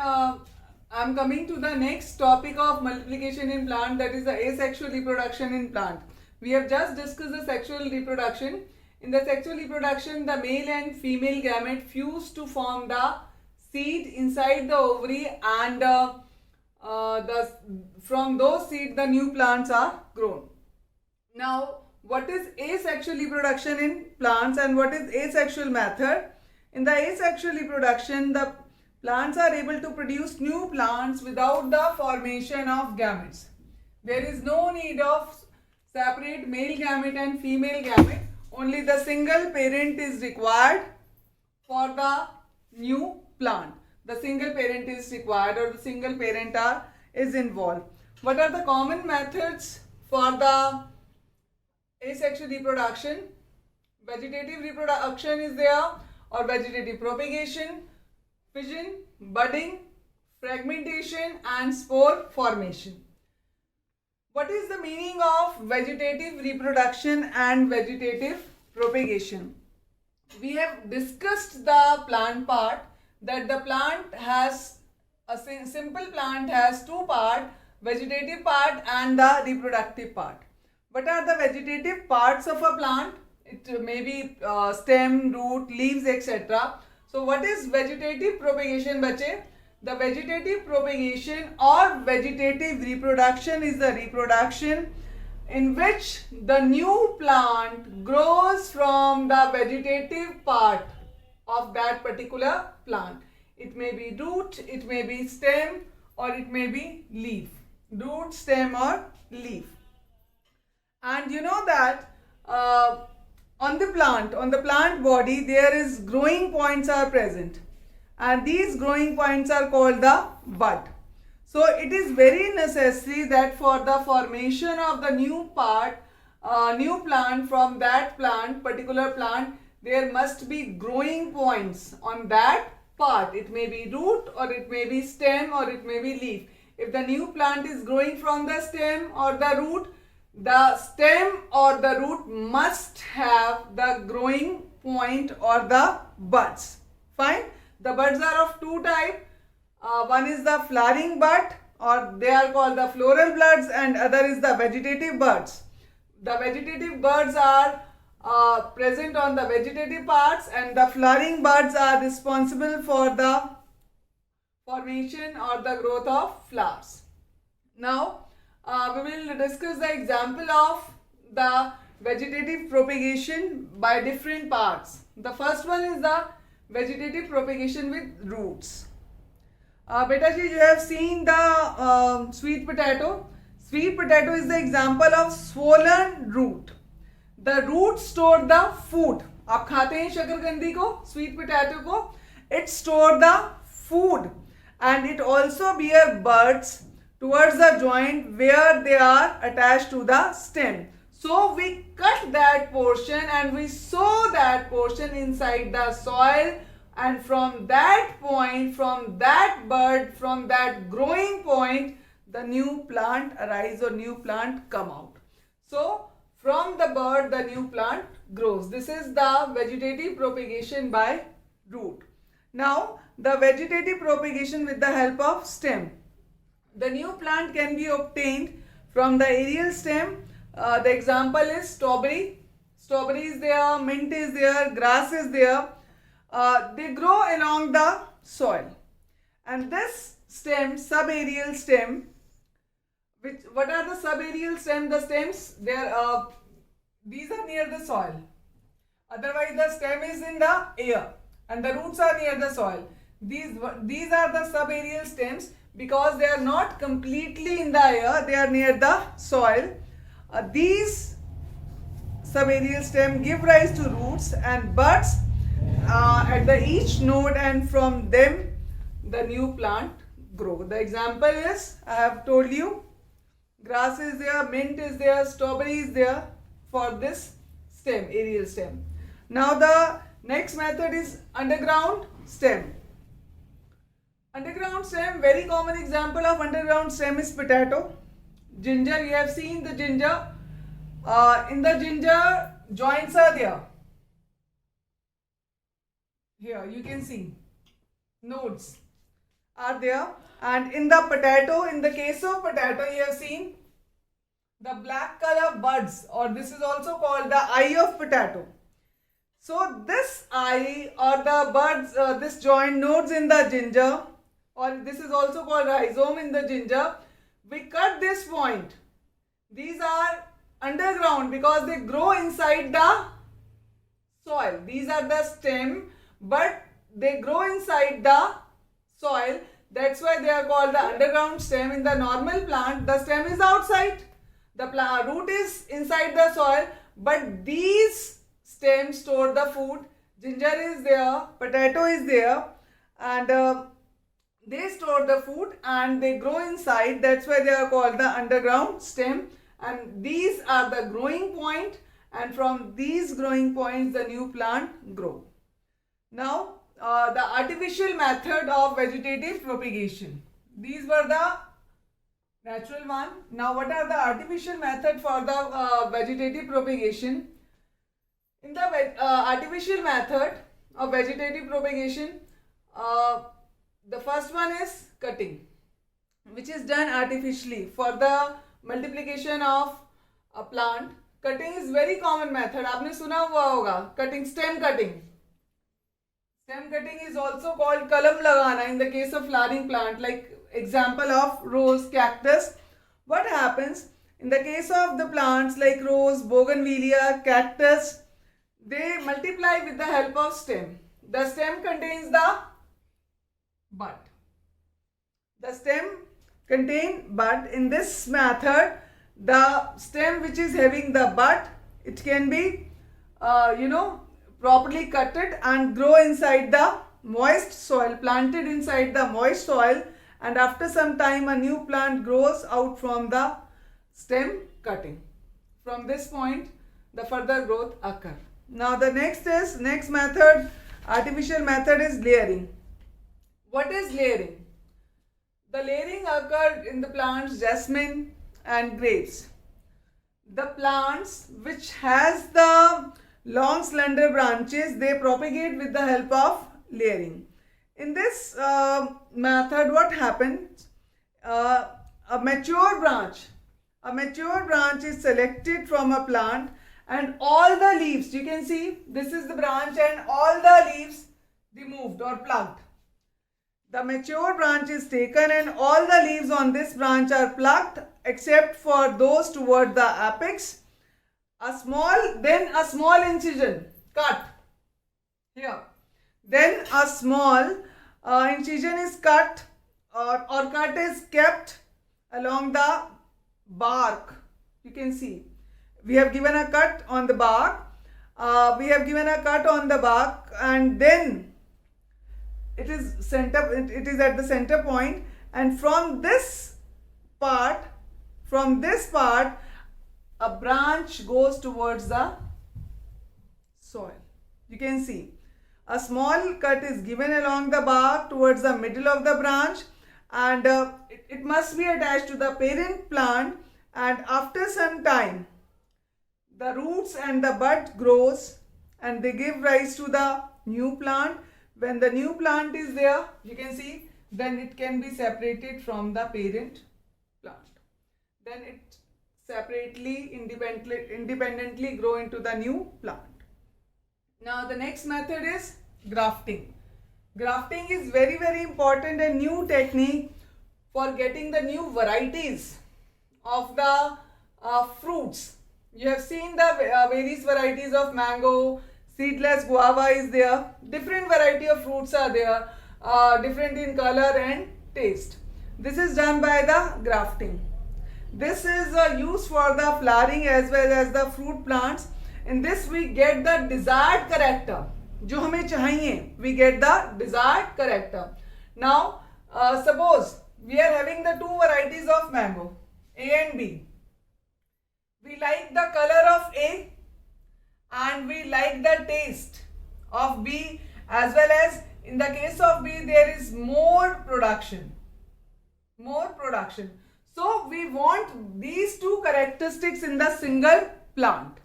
I'm coming to the next topic of multiplication in plant, that is the asexual reproduction in plant. We have just discussed the sexual reproduction. In the sexual reproduction, the male and female gamete fuse to form the seed inside the ovary, and from those seeds the new plants are grown. Now, what is asexual reproduction in plants and what is asexual method? In the asexual reproduction, the plants are able to produce new plants without the formation of gametes. There is no need of separate male gamete and female gamete. Only the single parent is required for the new plant. The single parent is required, or the single parent is involved. What are the common methods for the asexual reproduction? Vegetative reproduction is there, or vegetative propagation, fission, budding, fragmentation, and spore formation. What is the meaning of vegetative reproduction and vegetative propagation? We have discussed the plant part, that the plant has a simple plant has two parts, vegetative part and the reproductive part. What are the vegetative parts of a plant? It may be stem, root, leaves, etc. So what is vegetative propagation, bache? The vegetative propagation or vegetative reproduction is the reproduction in which the new plant grows from the vegetative part of that particular plant. It may be root, it may be stem, or it may be leaf. Root, stem, or leaf. And you know that on the plant body, there is growing points are present, and these growing points are called the bud. So it is very necessary that for the formation of the new plant from that particular plant, there must be growing points on that part. It may be root, or it may be stem, or it may be leaf. If the new plant is growing from the stem or the root, the stem or the root must have the growing point or the buds. Fine. The buds are of two types. One is the flowering bud, or they are called the floral buds, and other is the vegetative buds. The vegetative buds are present on the vegetative parts, and the flowering buds are responsible for the formation or the growth of flowers. Now, we will discuss the example of the vegetative propagation by different parts. The first one is the vegetative propagation with roots. Beta ji, you have seen the sweet potato. Sweet potato is the example of swollen root. The root store the food. आप खाते हैं शकरकंदी को, sweet potato को. It store the food, and it also bear buds towards the joint where they are attached to the stem. So we cut that portion and we sow that portion inside the soil, and from that point, from that bud, from that growing point, the new plant arise or new plant come out. So from the bud, the new plant grows. This is the vegetative propagation by root. Now, the vegetative propagation with the help of stem. The new plant can be obtained from the aerial stem. The example is strawberry. Strawberry is there, mint is there, grass is there. They grow along the soil. And this stem, subaerial stem, what are the subaerial stem? The stems, these are near the soil. Otherwise, the stem is in the air and the roots are near the soil. These are the subaerial stems because they are not completely in the air, they are near the soil. These subaerial stem give rise to roots and buds at each node, and from them the new plant grow. The example is, I have told you, grass is there, mint is there, strawberry is there for this stem, aerial stem. Now the next method is underground stem. Underground stem, very common example of underground stem is potato. Ginger, you have seen the ginger. In the ginger, joints are there. Here you can see nodes. are there. And in the potato, in the case of potato, you have seen the black color buds, or this is also called the eye of potato. So this eye or the buds, this joint nodes in the ginger, or this is also called rhizome in the ginger, we cut this point. These are underground because they grow inside the soil. These are the stem, but they grow inside the soil. That's why they are called the underground stem. In the normal plant, the stem is outside. The root is inside the soil, but these stems store the food. Ginger is there, potato is there, and they store the food and they grow inside. That's why they are called the underground stem. And these are the growing point, and from these growing points the new plant grow. Now the artificial method of vegetative propagation. These were the natural one. Now what are the artificial method for the vegetative propagation? In the artificial method of vegetative propagation, the first one is cutting, which is done artificially for the multiplication of a plant. Cutting is very common method. आपने सुना हुआ होगा cutting, stem cutting. Stem cutting is also called kalam lagana in the case of flowering plant, like example of rose, cactus. What happens in the case of the plants like rose, bougainvillea, cactus? They multiply with the help of stem. The stem contains the bud. The stem contains bud. In this method, the stem which is having the bud, it can be, properly cutted and grow inside the moist soil, planted inside the moist soil, and after some time a new plant grows out from the stem cutting. From this point, the further growth occur. Now the next method, artificial method, is layering. What is layering? The layering occurred in the plants jasmine and grapes. The plants which has the long slender branches, they propagate with the help of layering. In this method, what happens? A mature branch is selected from a plant, and all the leaves, you can see this is the branch and all the leaves removed or plucked. The mature branch is taken and all the leaves on this branch are plucked except for those toward the apex. Then a small incision cut here. Then a small incision is cut or cut is kept along the bark. You can see we have given a cut on the bark. And then it is at the center point, and from this part a branch goes towards the soil. You can see a small cut is given along the bark towards the middle of the branch, and it must be attached to the parent plant, and after some time the roots and the bud grows and they give rise to the new plant. When the new plant is there, you can see, then it can be separated from the parent plant. Then it separately, independently grow into the new plant. Now the next method is grafting. Grafting is very, very important and new technique for getting the new varieties of the fruits. You have seen the various varieties of mango, seedless guava is there, different variety of fruits are there, different in color and taste. This is done by the grafting. This is used for the flowering as well as the fruit plants. In this we get the desired character. जो हमें चाहिए, we get the desired character. Now suppose we are having the two varieties of mango, A and B. We like the color of A and we like the taste of B, as well as in the case of B there is more production. So we want these two characteristics in the single plant.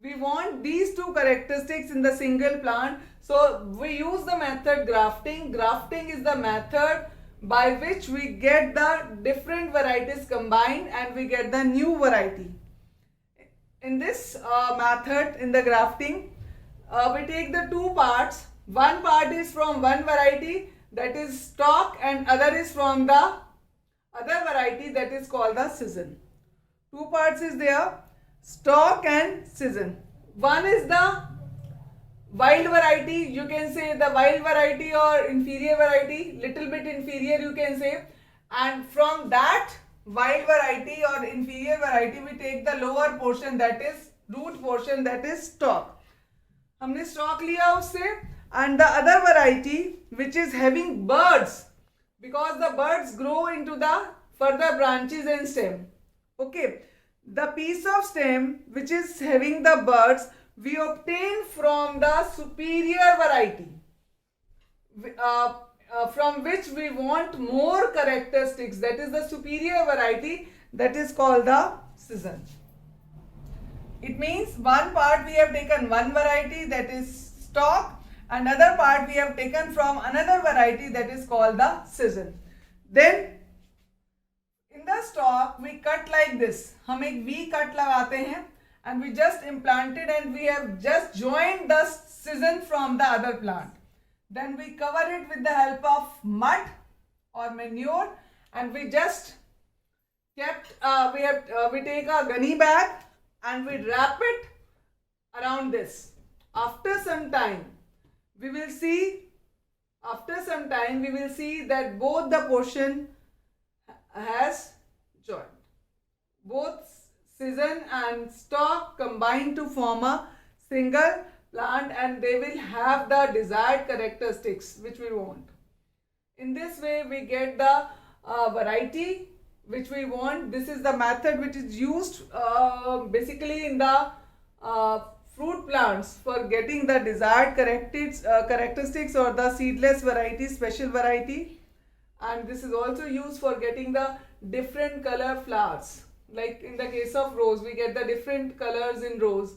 We want these two characteristics in the single plant. So we use the method grafting. Grafting is the method by which we get the different varieties combined and we get the new variety. In this method, in the grafting, we take the two parts. One part is from one variety, that is stalk, and other is from the other variety, that is called the season. Two parts is there, stalk and season. One is the wild variety, you can say the wild variety or inferior variety, little bit inferior you can say, and from that wild variety or inferior variety we take the lower portion, that is root portion, that is stalk. हमने stalk लिया उससे, and the other variety which is having buds, because the buds grow into the further branches and stem. Okay, the piece of stem which is having the buds we obtain from the superior variety, from which we want more characteristics, that is the superior variety, that is called the season. It means one part we have taken one variety, that is stalk, another part we have taken from another variety, that is called the season. Then in the stalk we cut like this, हम एक V cut लगाते हैं and we just implanted and we have just joined the season from the other plant. Then we cover it with the help of mud or manure and we just kept, we take a gunny bag and we wrap it around this. After some time we will see that both the portion has joined. Both season and stalk combine to form a single plant and they will have the desired characteristics which we want. In this way we get the variety which we want. This is the method which is used basically in the fruit plants for getting the desired characteristics or the seedless variety, special variety, and this is also used for getting the different color flowers. Like in the case of rose, we get the different colors in rose,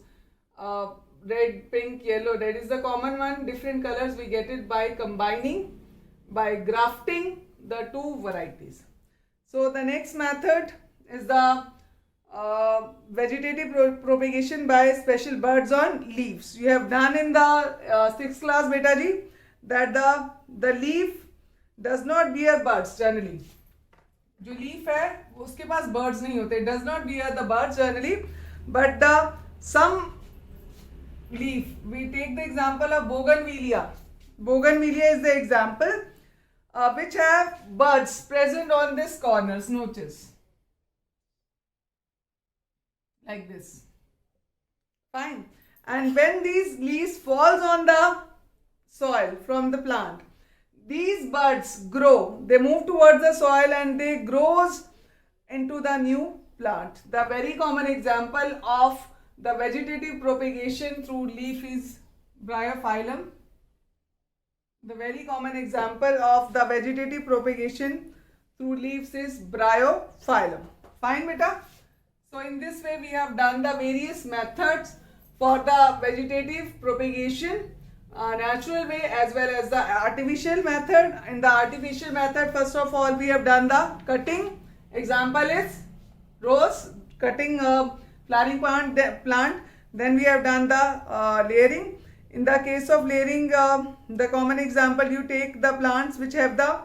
red, pink, yellow, that is the common one. Different colors we get it by combining, by grafting the two varieties. So the next method is the vegetative propagation by special buds on leaves. You have done in the 6th class, beta ji, that the leaf does not bear buds generally. जो leaf है उसके पास birds नहीं होते, does not bear the buds generally, but the some leaf, we take the example of bougainvillea. Bougainvillea is the example which have buds present on this corners, notice, like this. Fine. And when these leaves falls on the soil from the plant, these buds grow, they move towards the soil and they grows into the new plant. The very common example of the vegetative propagation through leaf is bryophyllum. The very common example of the vegetative propagation through leaves is bryophyllum. Fine, beta? So in this way we have done the various methods for the vegetative propagation, natural way as well as the artificial method. In the artificial method, first of all we have done the cutting. Example is rose, cutting flowering plant. Then we have done the layering. In the case of layering, the common example, you take the plants which have the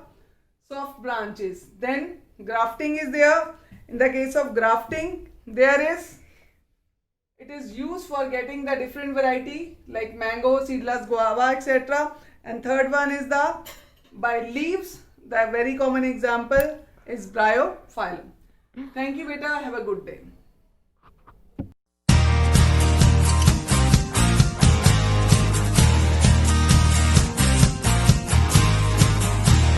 soft branches. Then grafting is there. In the case of grafting, it is used for getting the different variety like mango, seedless guava, etc. And third one is the by leaves. The very common example is bryophyllum. Thank you, beta. Have a good day.